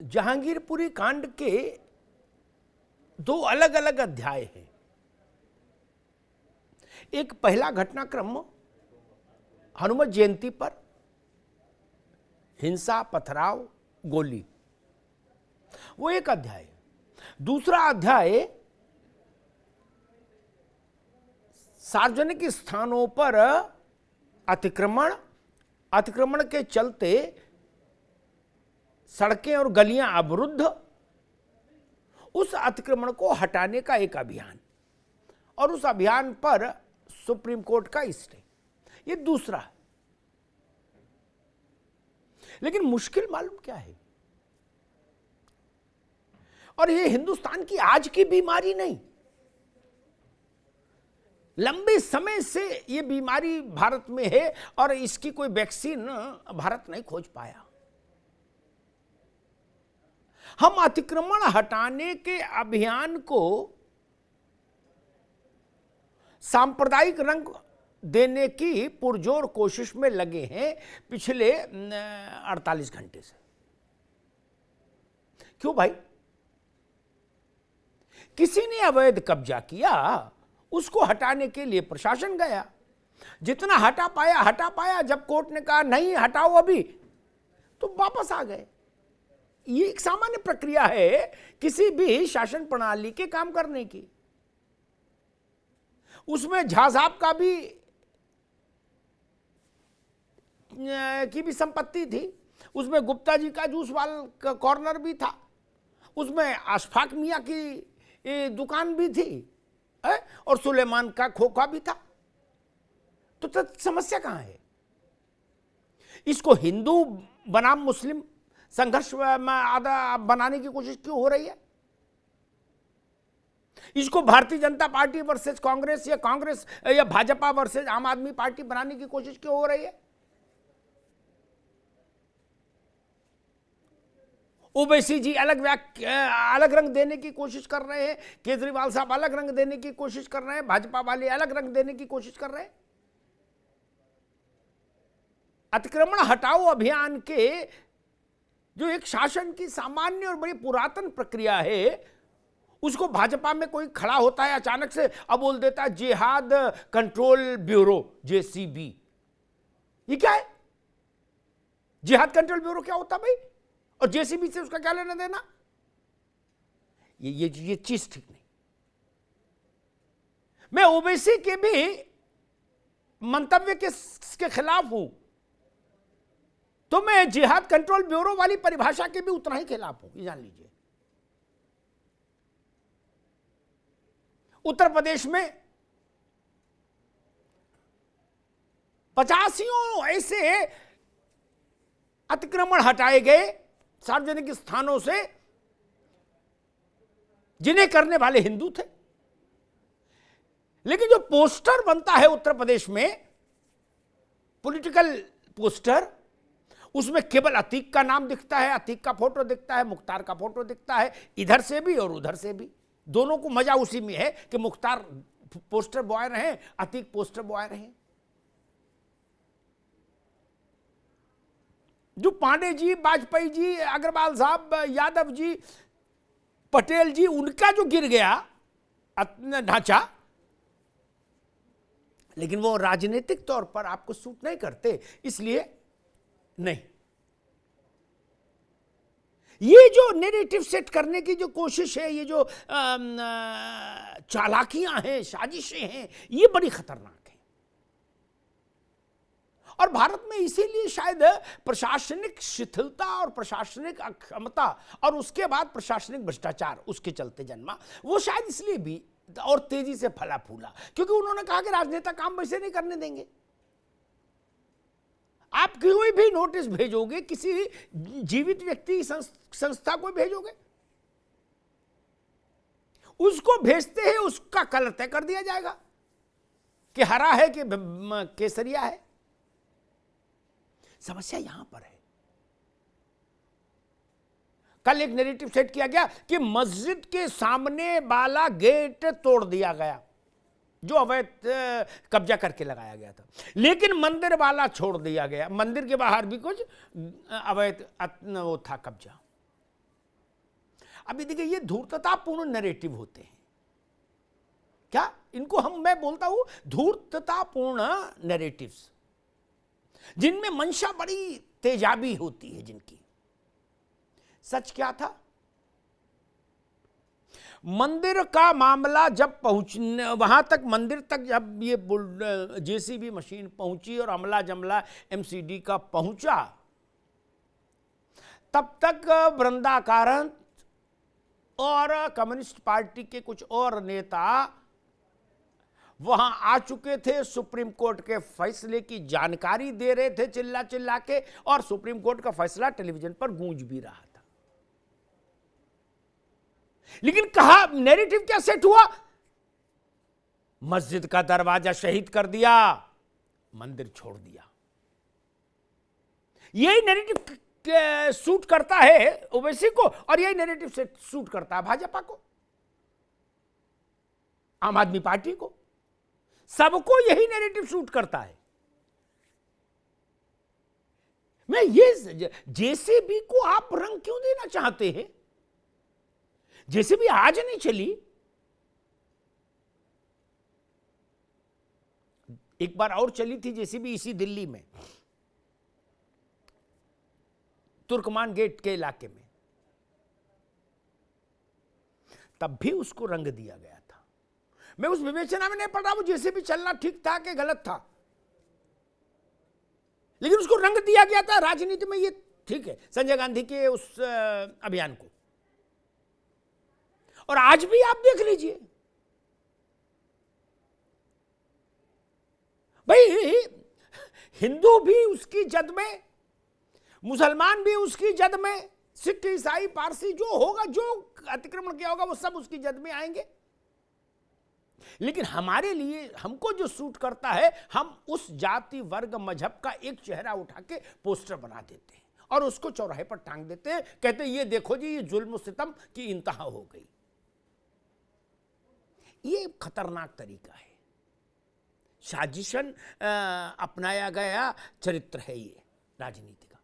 जहांगीरपुरी कांड के दो अलग अलग अध्याय हैं। एक पहला घटनाक्रम हनुमत जयंती पर हिंसा, पथराव, गोली, वो एक अध्याय। दूसरा अध्याय सार्वजनिक स्थानों पर अतिक्रमण के चलते सड़कें और गलियां अवरुद्ध, उस अतिक्रमण को हटाने का एक अभियान, और उस अभियान पर सुप्रीम कोर्ट का स्टे, ये दूसरा है। लेकिन मुश्किल मालूम क्या है, और ये हिंदुस्तान की आज की बीमारी नहीं, लंबे समय से ये बीमारी भारत में है और इसकी कोई वैक्सीन भारत नहीं खोज पाया। हम अतिक्रमण हटाने के अभियान को सांप्रदायिक रंग देने की पुरजोर कोशिश में लगे हैं पिछले 48 घंटे से। क्यों भाई? किसी ने अवैध कब्जा किया, उसको हटाने के लिए प्रशासन गया, जितना हटा पाया। जब कोर्ट ने कहा नहीं हटाओ अभी, तो वापस आ गए। ये एक सामान्य प्रक्रिया है किसी भी शासन प्रणाली के काम करने की। उसमें झा साहब की भी संपत्ति थी, उसमें गुप्ता जी का जूस वाला कॉर्नर भी था, उसमें अशफाक मियां की दुकान भी थी, और सुलेमान का खोखा भी था। तो समस्या कहां है? इसको हिंदू बनाम मुस्लिम संघर्ष बनाने की कोशिश क्यों हो रही है? इसको भारतीय जनता पार्टी वर्सेस कांग्रेस या भाजपा वर्सेस आम आदमी पार्टी बनाने की कोशिश क्यों हो रही है? ओवैसी जी अलग रंग देने की कोशिश कर रहे हैं, केजरीवाल साहब अलग रंग देने की कोशिश कर रहे हैं, भाजपा वाले अलग रंग देने की कोशिश कर रहे हैं। अतिक्रमण हटाओ अभियान के जो एक शासन की सामान्य और बड़ी पुरातन प्रक्रिया है, उसको भाजपा में कोई खड़ा होता है अचानक से, अब बोल देता है जिहाद कंट्रोल ब्यूरो, जेसीबी। ये क्या है? जिहाद कंट्रोल ब्यूरो क्या होता भाई? और जेसीबी से उसका क्या लेना देना? ये चीज ठीक नहीं। मैं ओवैसी के भी मंतव्य के खिलाफ हूं, तो मैं जिहाद कंट्रोल ब्यूरो वाली परिभाषा के भी उतना ही खिलाफ हूं, ये जान लीजिए। उत्तर प्रदेश में 85 ऐसे अतिक्रमण हटाए गए सार्वजनिक स्थानों से जिन्हें करने वाले हिंदू थे। लेकिन जो पोस्टर बनता है उत्तर प्रदेश में, पॉलिटिकल पोस्टर, उसमें केवल अतीक का नाम दिखता है, अतीक का फोटो दिखता है, मुख्तार का फोटो दिखता है, इधर से भी और उधर से भी। दोनों को मजा उसी में है कि मुख्तार पोस्टर बॉय रहे, अतीक पोस्टर बॉय रहे। जो पांडे जी, वाजपेयी जी, अग्रवाल साहब, यादव जी, पटेल जी, उनका जो गिर गया ढांचा, लेकिन वो राजनीतिक तौर पर आपको सूट नहीं करते, इसलिए नहीं। ये जो नैरेटिव सेट करने की जो कोशिश है, ये जो चालाकियां हैं, साजिशें हैं, ये बड़ी खतरनाक है। और भारत में इसीलिए शायद प्रशासनिक शिथिलता और प्रशासनिक अक्षमता और उसके बाद प्रशासनिक भ्रष्टाचार उसके चलते जन्मा, वो शायद इसलिए भी और तेजी से फला फूला, क्योंकि उन्होंने कहा कि राजनेता काम वैसे नहीं करने देंगे। आप कोई भी नोटिस भेजोगे, किसी जीवित व्यक्ति संस्था को भेजोगे, उसको भेजते हैं उसका कलर तय कर दिया जाएगा कि हरा है कि केसरिया है। समस्या यहां पर है। कल एक नैरेटिव सेट किया गया कि मस्जिद के सामने वाला गेट तोड़ दिया गया जो अवैध कब्जा करके लगाया गया था, लेकिन मंदिर वाला छोड़ दिया गया। मंदिर के बाहर भी कुछ अवैध वो था कब्जा। अभी देखिए ये धूर्ततापूर्ण नैरेटिव होते हैं, क्या इनको मैं बोलता हूं धूर्ततापूर्ण नैरेटिव्स, जिनमें मंशा बड़ी तेजाबी होती है जिनकी। सच क्या था? मंदिर का मामला जब पहुंचने वहां तक, मंदिर तक जब ये जेसीबी मशीन पहुंची और अमला जमला एमसीडी का पहुंचा, तब तक वृंदा कारंत और कम्युनिस्ट पार्टी के कुछ और नेता वहां आ चुके थे, सुप्रीम कोर्ट के फैसले की जानकारी दे रहे थे चिल्ला चिल्ला के, और सुप्रीम कोर्ट का फैसला टेलीविजन पर गूंज भी रहा था। लेकिन कहा नैरेटिव क्या सेट हुआ? मस्जिद का दरवाजा शहीद कर दिया, मंदिर छोड़ दिया। यही नैरेटिव सूट करता है ओवैसी को, और यही नैरेटिव से सूट करता है भाजपा को, आम आदमी पार्टी को, सबको यही नैरेटिव सूट करता है। मैं ये जेसीबी को आप रंग क्यों देना चाहते हैं? जेसीबी आज नहीं चली, एक बार और चली थी जेसीबी इसी दिल्ली में, तुर्कमान गेट के इलाके में, तब भी उसको रंग दिया गया था। मैं उस विवेचना में नहीं पड़ रहा वो जेसीबी चलना ठीक था कि गलत था, लेकिन उसको रंग दिया गया था राजनीति में। ये ठीक है, संजय गांधी के उस अभियान को, और आज भी आप देख लीजिए भाई, हिंदू भी उसकी जद में, मुसलमान भी उसकी जद में, सिख ईसाई पारसी जो होगा, जो अतिक्रमण किया होगा वो सब उसकी जद में आएंगे। लेकिन हमारे लिए, हमको जो सूट करता है, हम उस जाति वर्ग मजहब का एक चेहरा उठा के पोस्टर बना देते हैं और उसको चौराहे पर टांग देते हैं, कहते हैं ये देखो जी, ये जुल्म सितम की इंतहा हो गई। ये खतरनाक तरीका है, साजिशन अपनाया गया चरित्र है ये राजनीति का।